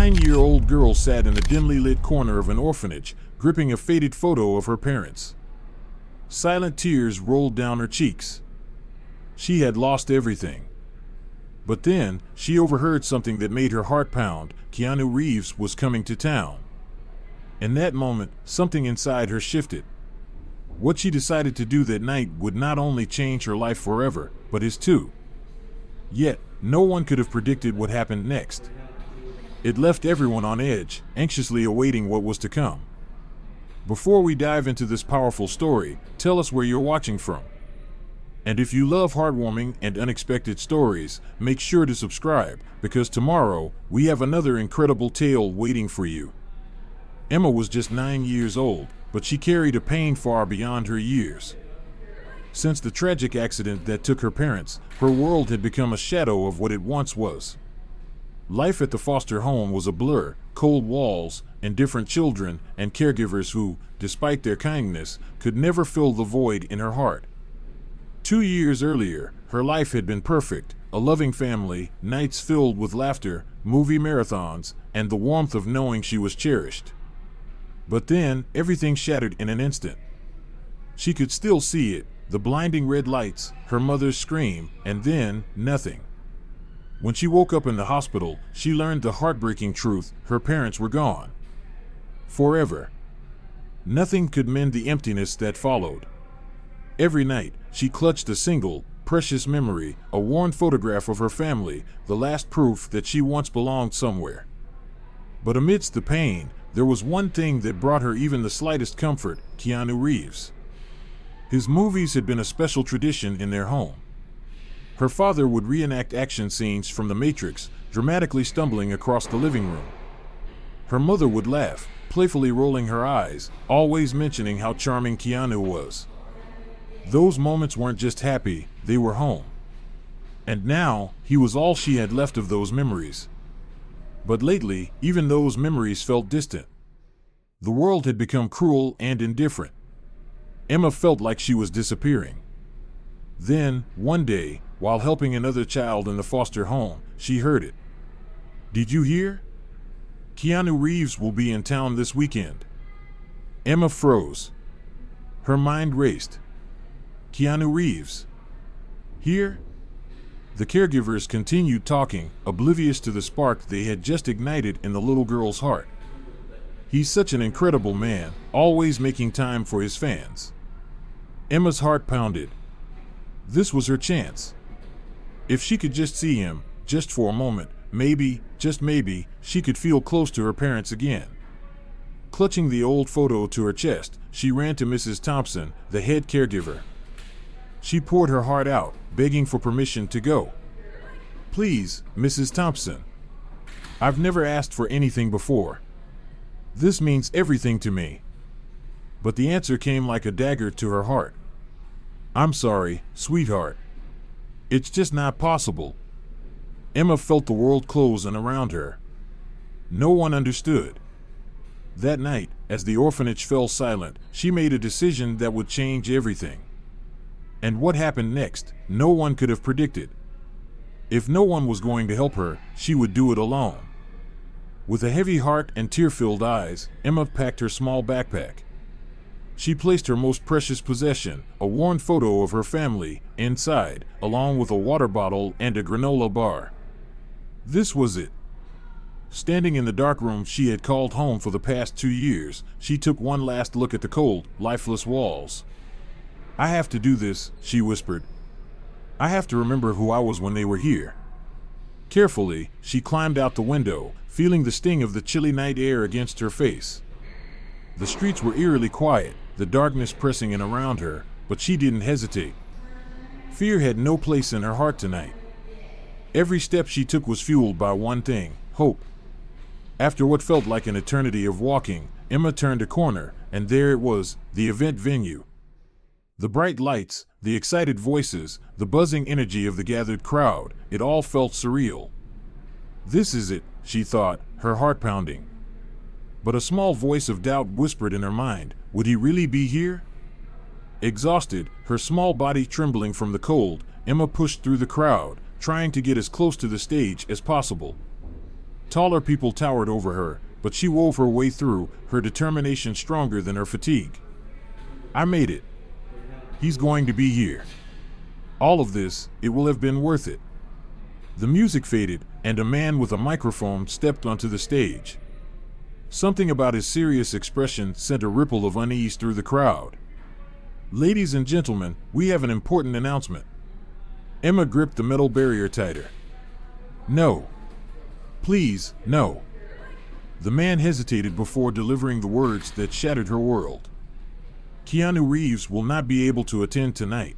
9-year-old girl sat in a dimly lit corner of an orphanage, gripping a faded photo of her parents. Silent tears rolled down her cheeks. She had lost everything. But then, she overheard something that made her heart pound. Keanu Reeves was coming to town. In that moment, something inside her shifted. What she decided to do that night would not only change her life forever, but his too. Yet, no one could have predicted what happened next. It left everyone on edge, anxiously awaiting what was to come. Before we dive into this powerful story, tell us where you're watching from. And if you love heartwarming and unexpected stories, make sure to subscribe, because tomorrow, we have another incredible tale waiting for you. Emma was just 9 years old, but she carried a pain far beyond her years. Since the tragic accident that took her parents, her world had become a shadow of what it once was. Life at the foster home was a blur, cold walls, indifferent children, and caregivers who, despite their kindness, could never fill the void in her heart. 2 years earlier, her life had been perfect, a loving family, nights filled with laughter, movie marathons, and the warmth of knowing she was cherished. But then, everything shattered in an instant. She could still see it, the blinding red lights, her mother's scream, and then, nothing. When she woke up in the hospital, she learned the heartbreaking truth: her parents were gone. Forever. Nothing could mend the emptiness that followed. Every night, she clutched a single, precious memory, a worn photograph of her family, the last proof that she once belonged somewhere. But amidst the pain, there was one thing that brought her even the slightest comfort: Keanu Reeves. His movies had been a special tradition in their home. Her father would reenact action scenes from The Matrix, dramatically stumbling across the living room. Her mother would laugh, playfully rolling her eyes, always mentioning how charming Keanu was. Those moments weren't just happy, they were home. And now, he was all she had left of those memories. But lately, even those memories felt distant. The world had become cruel and indifferent. Emma felt like she was disappearing. Then, one day, while helping another child in the foster home, she heard it. "Did you hear? Keanu Reeves will be in town this weekend." Emma froze. Her mind raced. Keanu Reeves? Here? The caregivers continued talking, oblivious to the spark they had just ignited in the little girl's heart. "He's such an incredible man, always making time for his fans." Emma's heart pounded. This was her chance. If she could just see him, just for a moment, maybe, just maybe, she could feel close to her parents again. Clutching the old photo to her chest, she ran to Mrs. Thompson, the head caregiver. She poured her heart out, begging for permission to go. "Please, Mrs. Thompson. I've never asked for anything before. This means everything to me." But the answer came like a dagger to her heart. "I'm sorry, sweetheart. It's just not possible." Emma felt the world close in around her. No one understood. That night, as the orphanage fell silent, she made a decision that would change everything. And what happened next, no one could have predicted. If no one was going to help her, she would do it alone. With a heavy heart and tear-filled eyes, Emma packed her small backpack. She placed her most precious possession, a worn photo of her family, inside, along with a water bottle and a granola bar. This was it. Standing in the dark room she had called home for the past 2 years, she took one last look at the cold, lifeless walls. "I have to do this," she whispered. "I have to remember who I was when they were here." Carefully, she climbed out the window, feeling the sting of the chilly night air against her face. The streets were eerily quiet, the darkness pressing in around her, but she didn't hesitate. Fear had no place in her heart tonight. Every step she took was fueled by one thing: hope. After what felt like an eternity of walking, Emma turned a corner, and there it was, the event venue. The bright lights, the excited voices, the buzzing energy of the gathered crowd, it all felt surreal. "This is it," she thought, her heart pounding. But a small voice of doubt whispered in her mind, would he really be here? Exhausted, her small body trembling from the cold, Emma pushed through the crowd, trying to get as close to the stage as possible. Taller people towered over her, but she wove her way through, her determination stronger than her fatigue. I made it. He's going to be here. All of this, it will have been worth it. The music faded, and a man with a microphone stepped onto the stage. Something about his serious expression sent a ripple of unease through the crowd. Ladies and gentlemen, we have an important announcement. Emma gripped the metal barrier tighter. No. Please, no. The man hesitated before delivering the words that shattered her world. Keanu Reeves will not be able to attend tonight.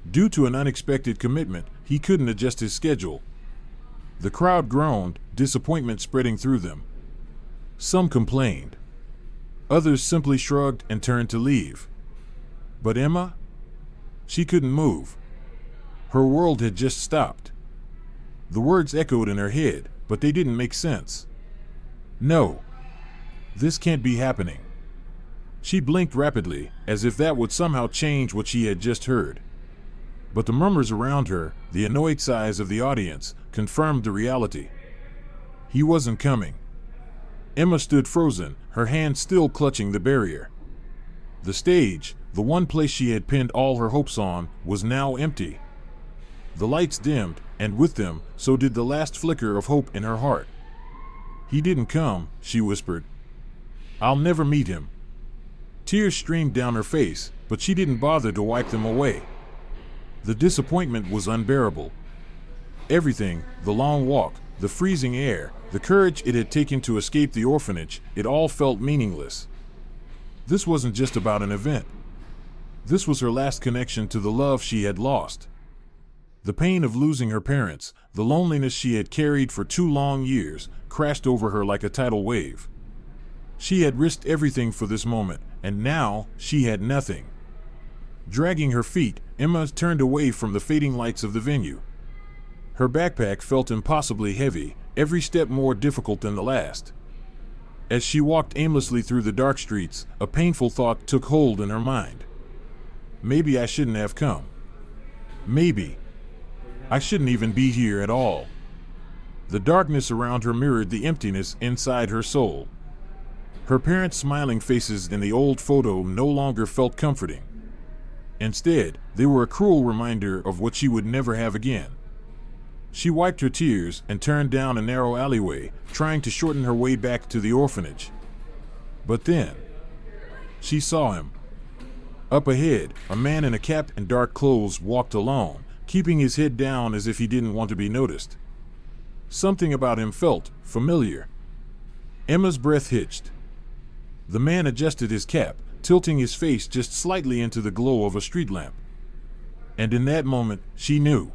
Due to an unexpected commitment, he couldn't adjust his schedule. The crowd groaned, disappointment spreading through them. Some complained. Others simply shrugged and turned to leave. But Emma? She couldn't move. Her world had just stopped. The words echoed in her head, but they didn't make sense. No. This can't be happening. She blinked rapidly, as if that would somehow change what she had just heard. But the murmurs around her, the annoyed sighs of the audience, confirmed the reality. He wasn't coming. Emma stood frozen, her hand still clutching the barrier. The stage, the one place she had pinned all her hopes on, was now empty. The lights dimmed, and with them, so did the last flicker of hope in her heart. He didn't come, she whispered. I'll never meet him. Tears streamed down her face, but she didn't bother to wipe them away. The disappointment was unbearable. Everything, the long walk, the freezing air, the courage it had taken to escape the orphanage, it all felt meaningless. This wasn't just about an event. This was her last connection to the love she had lost. The pain of losing her parents, the loneliness she had carried for 2 long years, crashed over her like a tidal wave. She had risked everything for this moment, and now she had nothing. Dragging her feet, Emma turned away from the fading lights of the venue. Her backpack felt impossibly heavy, every step more difficult than the last. As she walked aimlessly through the dark streets, a painful thought took hold in her mind. Maybe I shouldn't have come. Maybe. I shouldn't even be here at all. The darkness around her mirrored the emptiness inside her soul. Her parents' smiling faces in the old photo no longer felt comforting. Instead, they were a cruel reminder of what she would never have again. She wiped her tears and turned down a narrow alleyway, trying to shorten her way back to the orphanage. But then, she saw him. Up ahead, a man in a cap and dark clothes walked alone, keeping his head down as if he didn't want to be noticed. Something about him felt familiar. Emma's breath hitched. The man adjusted his cap, tilting his face just slightly into the glow of a street lamp. And in that moment, she knew.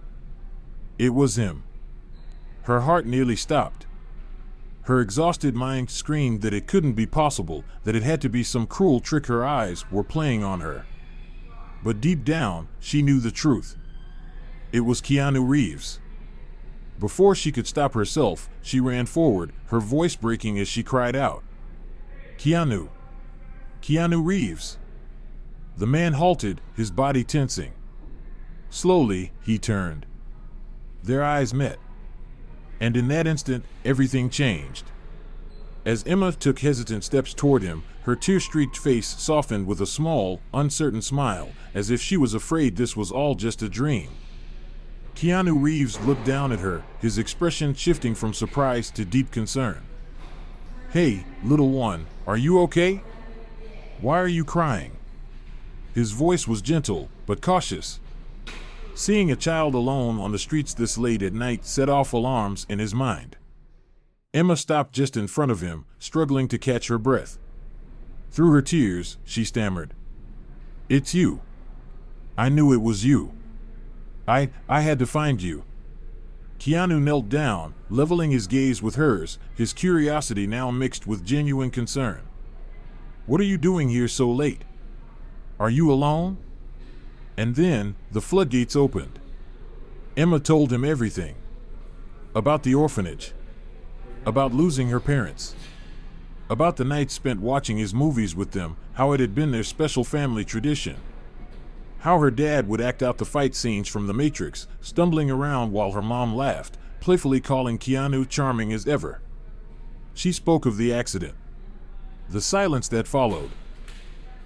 It was him. Her heart nearly stopped. Her exhausted mind screamed that it couldn't be possible, that it had to be some cruel trick her eyes were playing on her. But deep down, she knew the truth. It was Keanu Reeves. Before she could stop herself, she ran forward, her voice breaking as she cried out. Keanu. Keanu Reeves. The man halted, his body tensing. Slowly, he turned. Their eyes met. And in that instant, everything changed. As Emma took hesitant steps toward him, her tear-streaked face softened with a small, uncertain smile, as if she was afraid this was all just a dream. Keanu Reeves looked down at her, his expression shifting from surprise to deep concern. Hey, little one, are you okay? Why are you crying? His voice was gentle, but cautious. Seeing a child alone on the streets this late at night set off alarms in his mind. Emma stopped just in front of him, struggling to catch her breath. Through her tears, she stammered. It's you. I knew it was you. I had to find you. Keanu knelt down, leveling his gaze with hers, his curiosity now mixed with genuine concern. What are you doing here so late? Are you alone? And then, the floodgates opened. Emma told him everything. About the orphanage. About losing her parents. About the nights spent watching his movies with them, how it had been their special family tradition. How her dad would act out the fight scenes from The Matrix, stumbling around while her mom laughed, playfully calling Keanu charming as ever. She spoke of the accident, the silence that followed,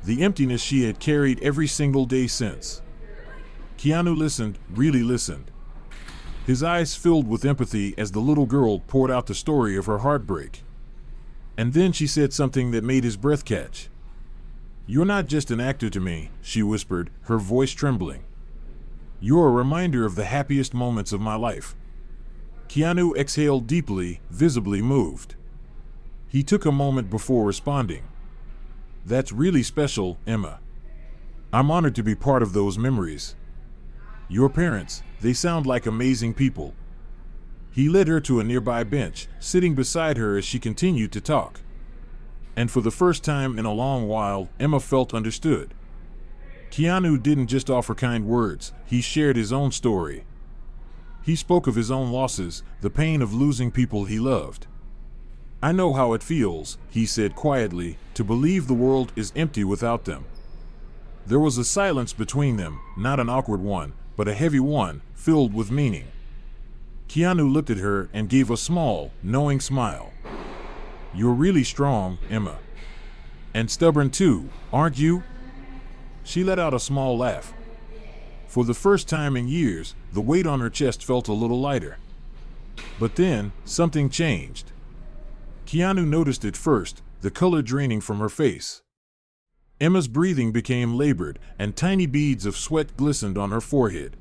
the emptiness she had carried every single day since. Keanu listened, really listened. His eyes filled with empathy as the little girl poured out the story of her heartbreak. And then she said something that made his breath catch. "You're not just an actor to me," she whispered, her voice trembling. "You're a reminder of the happiest moments of my life." Keanu exhaled deeply, visibly moved. He took a moment before responding. "That's really special, Emma. I'm honored to be part of those memories. Your parents, they sound like amazing people." He led her to a nearby bench, sitting beside her as she continued to talk. And for the first time in a long while, Emma felt understood. Keanu didn't just offer kind words, he shared his own story. He spoke of his own losses, the pain of losing people he loved. "I know how it feels," he said quietly, "to believe the world is empty without them." There was a silence between them, not an awkward one, but a heavy one, filled with meaning. Keanu looked at her and gave a small, knowing smile. "You're really strong, Emma. And stubborn too, aren't you?" She let out a small laugh. For the first time in years, the weight on her chest felt a little lighter. But then, something changed. Keanu noticed it first, the color draining from her face. Emma's breathing became labored, and tiny beads of sweat glistened on her forehead.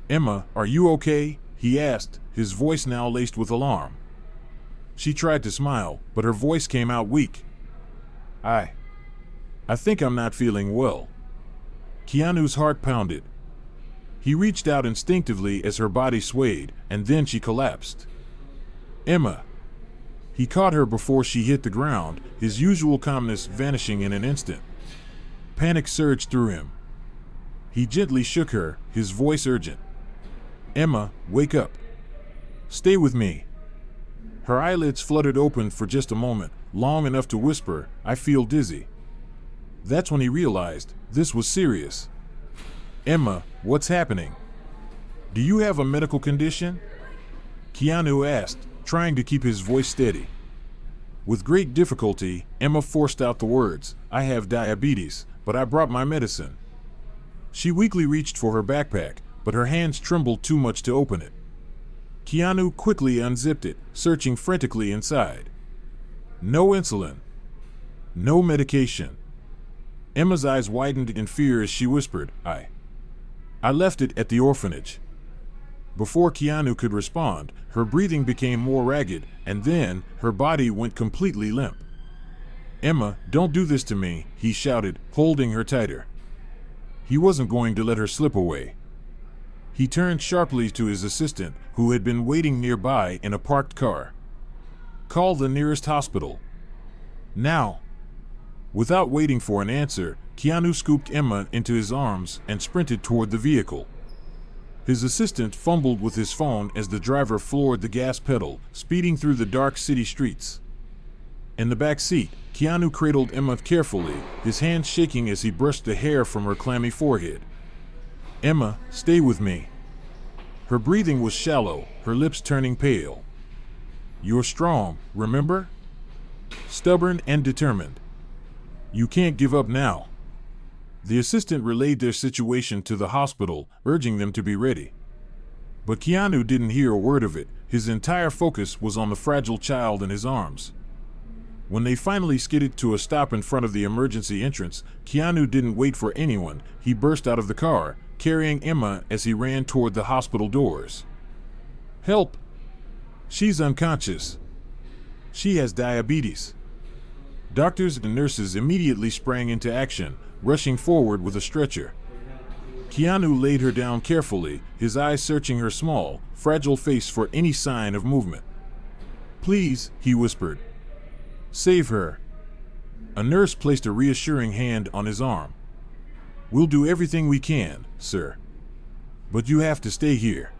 "Emma, are you okay?" he asked, his voice now laced with alarm. She tried to smile, but her voice came out weak. I think I'm not feeling well." Keanu's heart pounded. He reached out instinctively as her body swayed, and then she collapsed. "Emma." He caught her before she hit the ground, his usual calmness vanishing in an instant. Panic surged through him. He gently shook her, his voice urgent. "Emma, wake up. Stay with me." Her eyelids fluttered open for just a moment, long enough to whisper, "I feel dizzy." That's when he realized this was serious. "Emma, what's happening? Do you have a medical condition?" Keanu asked, trying to keep his voice steady. With great difficulty, Emma forced out the words, "I have diabetes, but I brought my medicine." She weakly reached for her backpack, but her hands trembled too much to open it. Keanu quickly unzipped it, searching frantically inside. No insulin. No medication. Emma's eyes widened in fear as she whispered, I left it at the orphanage." Before Keanu could respond, her breathing became more ragged, and then her body went completely limp. "Emma, don't do this to me," he shouted, holding her tighter. He wasn't going to let her slip away. He turned sharply to his assistant, who had been waiting nearby in a parked car. "Call the nearest hospital. Now." Without waiting for an answer, Keanu scooped Emma into his arms and sprinted toward the vehicle. His assistant fumbled with his phone as the driver floored the gas pedal, speeding through the dark city streets. In the back seat, Keanu cradled Emma carefully, his hands shaking as he brushed the hair from her clammy forehead. "Emma, stay with me." Her breathing was shallow, her lips turning pale. "You're strong, remember? Stubborn and determined. You can't give up now." The assistant relayed their situation to the hospital, urging them to be ready. But Keanu didn't hear a word of it. His entire focus was on the fragile child in his arms. When they finally skidded to a stop in front of the emergency entrance, Keanu didn't wait for anyone. He burst out of the car, carrying Emma as he ran toward the hospital doors. "Help! She's unconscious. She has diabetes." Doctors and nurses immediately sprang into action, rushing forward with a stretcher. Keanu laid her down carefully, his eyes searching her small, fragile face for any sign of movement. "Please," he whispered. "Save her." A nurse placed a reassuring hand on his arm. "We'll do everything we can, sir. But you have to stay here."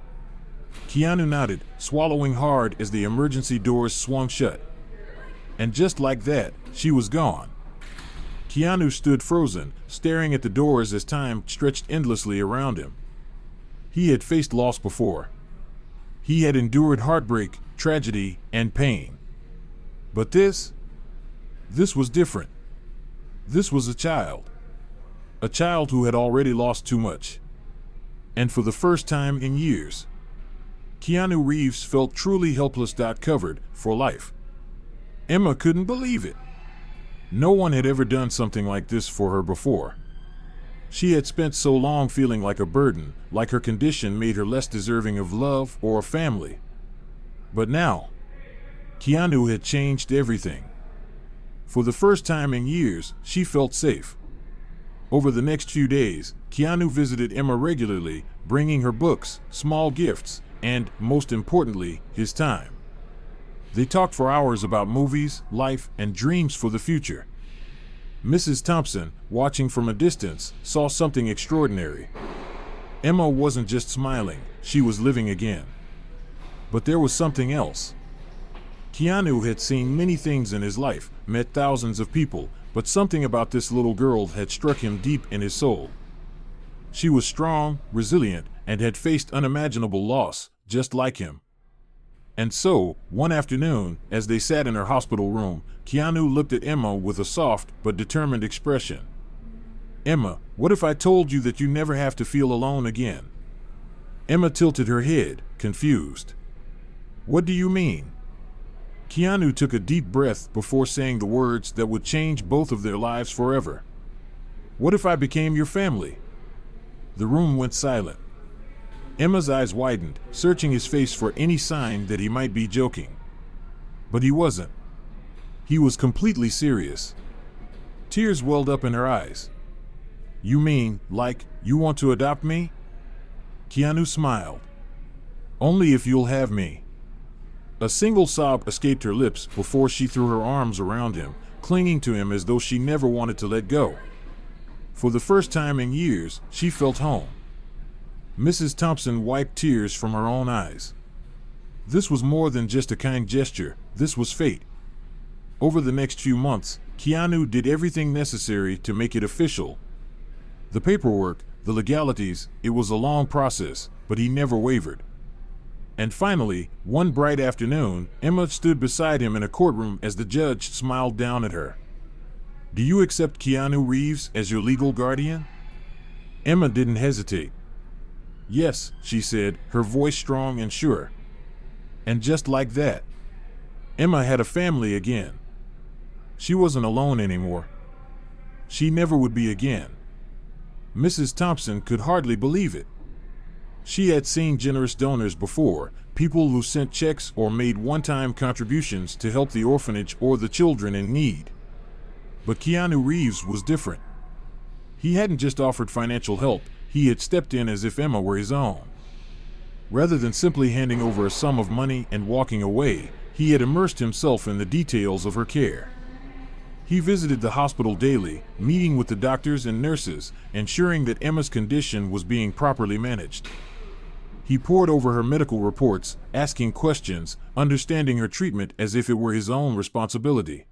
Keanu nodded, swallowing hard as the emergency doors swung shut. And just like that, she was gone. Keanu stood frozen, staring at the doors as time stretched endlessly around him. He had faced loss before. He had endured heartbreak, tragedy, and pain. But this was different. This was a child who had already lost too much. And for the first time in years, Keanu Reeves felt truly helpless. Covered for life. Emma couldn't believe it. No one had ever done something like this for her before. She had spent so long feeling like a burden, like her condition made her less deserving of love or a family. But now, Keanu had changed everything. For the first time in years, she felt safe. Over the next few days, Keanu visited Emma regularly, bringing her books, small gifts, and, most importantly, his time. They talked for hours about movies, life, and dreams for the future. Mrs. Thompson, watching from a distance, saw something extraordinary. Emma wasn't just smiling, she was living again. But there was something else. Keanu had seen many things in his life, met thousands of people, but something about this little girl had struck him deep in his soul. She was strong, resilient, and had faced unimaginable loss, just like him. And so, one afternoon, as they sat in her hospital room, Keanu looked at Emma with a soft but determined expression. "Emma, what if I told you that you never have to feel alone again?" Emma tilted her head, confused. "What do you mean?" Keanu took a deep breath before saying the words that would change both of their lives forever. "What if I became your family?" The room went silent. Emma's eyes widened, searching his face for any sign that he might be joking. But he wasn't. He was completely serious. Tears welled up in her eyes. "You mean, like, you want to adopt me?" Keanu smiled. "Only if you'll have me." A single sob escaped her lips before she threw her arms around him, clinging to him as though she never wanted to let go. For the first time in years, she felt home. Mrs. Thompson wiped tears from her own eyes. This was more than just a kind gesture, this was fate. Over the next few months, Keanu did everything necessary to make it official. The paperwork, the legalities, it was a long process, but he never wavered. And finally, one bright afternoon, Emma stood beside him in a courtroom as the judge smiled down at her. "Do you accept Keanu Reeves as your legal guardian?" Emma didn't hesitate. "Yes," she said, her voice strong and sure. And just like that, Emma had a family again. She wasn't alone anymore. She never would be again. Mrs. Thompson could hardly believe it. She had seen generous donors before, people who sent checks or made one-time contributions to help the orphanage or the children in need. But Keanu Reeves was different. He hadn't just offered financial help, he had stepped in as if Emma were his own. Rather than simply handing over a sum of money and walking away, he had immersed himself in the details of her care. He visited the hospital daily, meeting with the doctors and nurses, ensuring that Emma's condition was being properly managed. He pored over her medical reports, asking questions, understanding her treatment as if it were his own responsibility.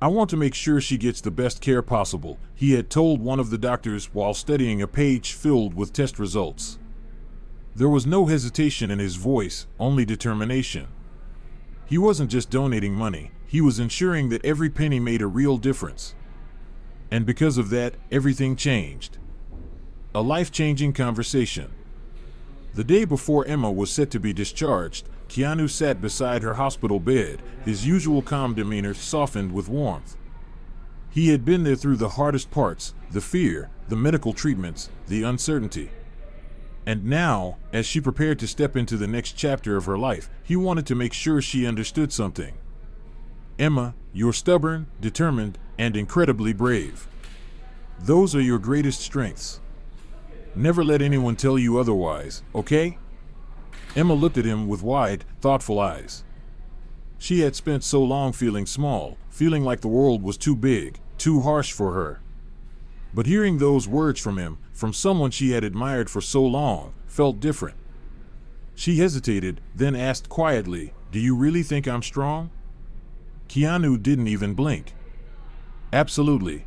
"I want to make sure she gets the best care possible," he had told one of the doctors while studying a page filled with test results. There was no hesitation in his voice, only determination. He wasn't just donating money, he was ensuring that every penny made a real difference. And because of that, everything changed. A life-changing conversation. The day before Emma was set to be discharged, Keanu sat beside her hospital bed, his usual calm demeanor softened with warmth. He had been there through the hardest parts, the fear, the medical treatments, the uncertainty. And now, as she prepared to step into the next chapter of her life, he wanted to make sure she understood something. "Emma, you're stubborn, determined, and incredibly brave. Those are your greatest strengths. Never let anyone tell you otherwise, okay?" Emma looked at him with wide, thoughtful eyes. She had spent so long feeling small, feeling like the world was too big, too harsh for her. But hearing those words from him, from someone she had admired for so long, felt different. She hesitated, then asked quietly, "Do you really think I'm strong?" Keanu didn't even blink. "Absolutely.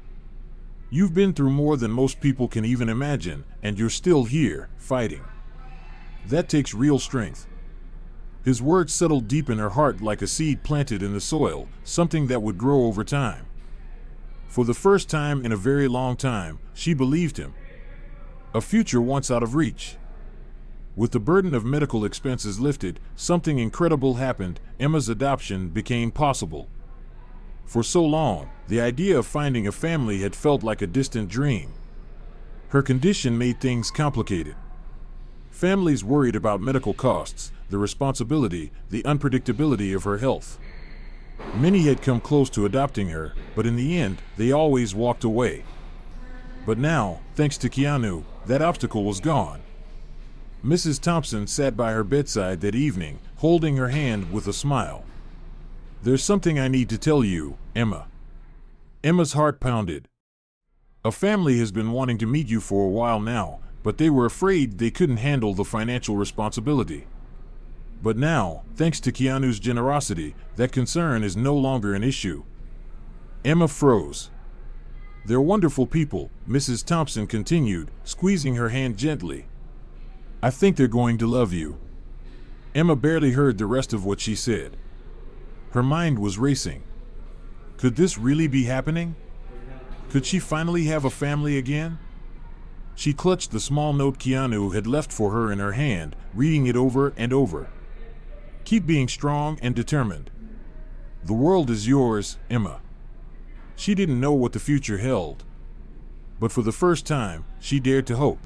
You've been through more than most people can even imagine, and you're still here, fighting. That takes real strength." His words settled deep in her heart like a seed planted in the soil, something that would grow over time. For the first time in a very long time, she believed him. A future once out of reach. With the burden of medical expenses lifted, something incredible happened. Emma's adoption became possible. For so long, the idea of finding a family had felt like a distant dream. Her condition made things complicated. Families worried about medical costs, the responsibility, the unpredictability of her health. Many had come close to adopting her, but in the end, they always walked away. But now, thanks to Keanu, that obstacle was gone. Mrs. Thompson sat by her bedside that evening, holding her hand with a smile. "There's something I need to tell you, Emma." Emma's heart pounded. "A family has been wanting to meet you for a while now, but they were afraid they couldn't handle the financial responsibility. But now, thanks to Keanu's generosity, that concern is no longer an issue." Emma froze. "They're wonderful people," Mrs. Thompson continued, squeezing her hand gently. "I think they're going to love you." Emma barely heard the rest of what she said. Her mind was racing. Could this really be happening? Could she finally have a family again? She clutched the small note Keanu had left for her in her hand, reading it over and over. "Keep being strong and determined. The world is yours, Emma." She didn't know what the future held. But for the first time, she dared to hope.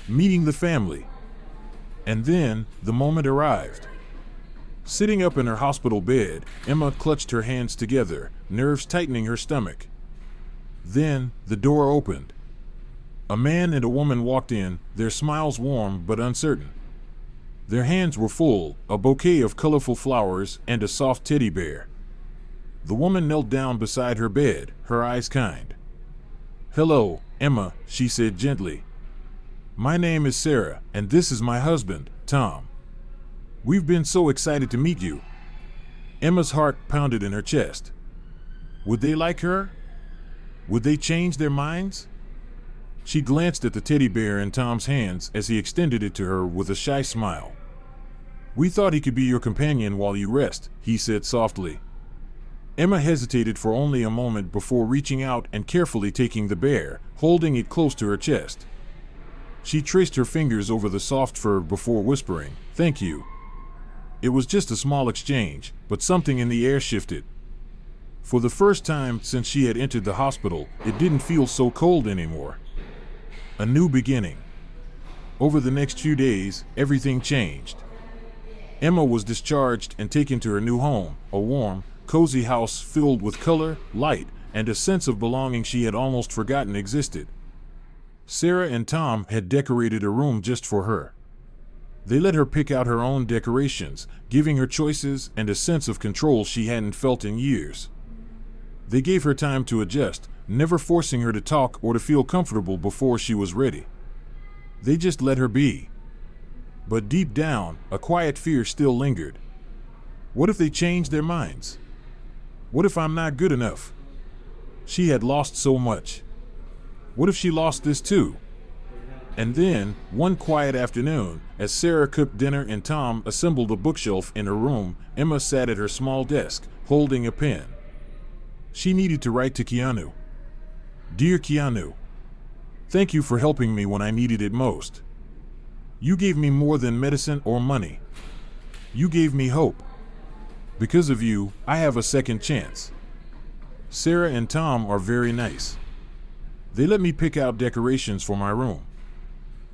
Meeting the family. And then, the moment arrived. Sitting up in her hospital bed, Emma clutched her hands together, nerves tightening her stomach. Then, the door opened. A man and a woman walked in, their smiles warm but uncertain. Their hands were full, a bouquet of colorful flowers and a soft teddy bear. The woman knelt down beside her bed, her eyes kind. "Hello, Emma," she said gently. "My name is Sarah, and this is my husband, Tom. We've been so excited to meet you." Emma's heart pounded in her chest. Would they like her? Would they change their minds? She glanced at the teddy bear in Tom's hands as he extended it to her with a shy smile. "We thought he could be your companion while you rest," he said softly. Emma hesitated for only a moment before reaching out and carefully taking the bear, holding it close to her chest. She traced her fingers over the soft fur before whispering, "Thank you." It was just a small exchange, but something in the air shifted. For the first time since she had entered the hospital, it didn't feel so cold anymore. A new beginning. Over the next few days, everything changed. Emma was discharged and taken to her new home, a warm, cozy house filled with color, light, and a sense of belonging she had almost forgotten existed. Sarah and Tom had decorated a room just for her. They let her pick out her own decorations, giving her choices and a sense of control she hadn't felt in years. They gave her time to adjust, never forcing her to talk or to feel comfortable before she was ready. They just let her be. But deep down, a quiet fear still lingered. What if they changed their minds? What if I'm not good enough? She had lost so much. What if she lost this too? And then, one quiet afternoon, as Sarah cooked dinner and Tom assembled a bookshelf in her room, Emma sat at her small desk, holding a pen. She needed to write to Keanu. "Dear Keanu, thank you for helping me when I needed it most. You gave me more than medicine or money. You gave me hope. Because of you, I have a second chance. Sarah and Tom are very nice. They let me pick out decorations for my room.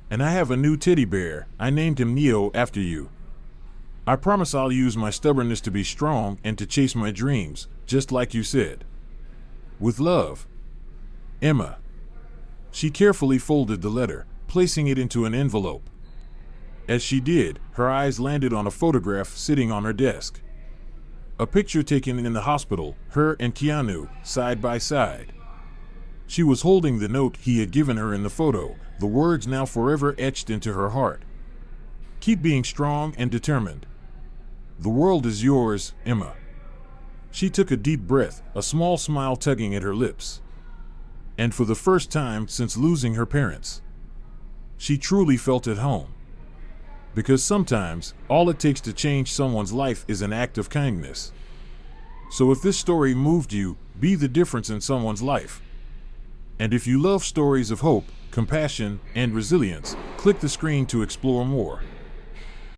And I have a new teddy bear. I named him Neo after you. I promise I'll use my stubbornness to be strong and to chase my dreams, just like you said. With love, Emma." She carefully folded the letter, placing it into an envelope. As she did, her eyes landed on a photograph sitting on her desk. A picture taken in the hospital, her and Keanu, side by side. She was holding the note he had given her in the photo, the words now forever etched into her heart. "Keep being strong and determined. The world is yours, Emma." She took a deep breath, a small smile tugging at her lips. And for the first time since losing her parents, she truly felt at home. Because sometimes, all it takes to change someone's life is an act of kindness. So if this story moved you, be the difference in someone's life. And if you love stories of hope, compassion, and resilience, click the screen to explore more.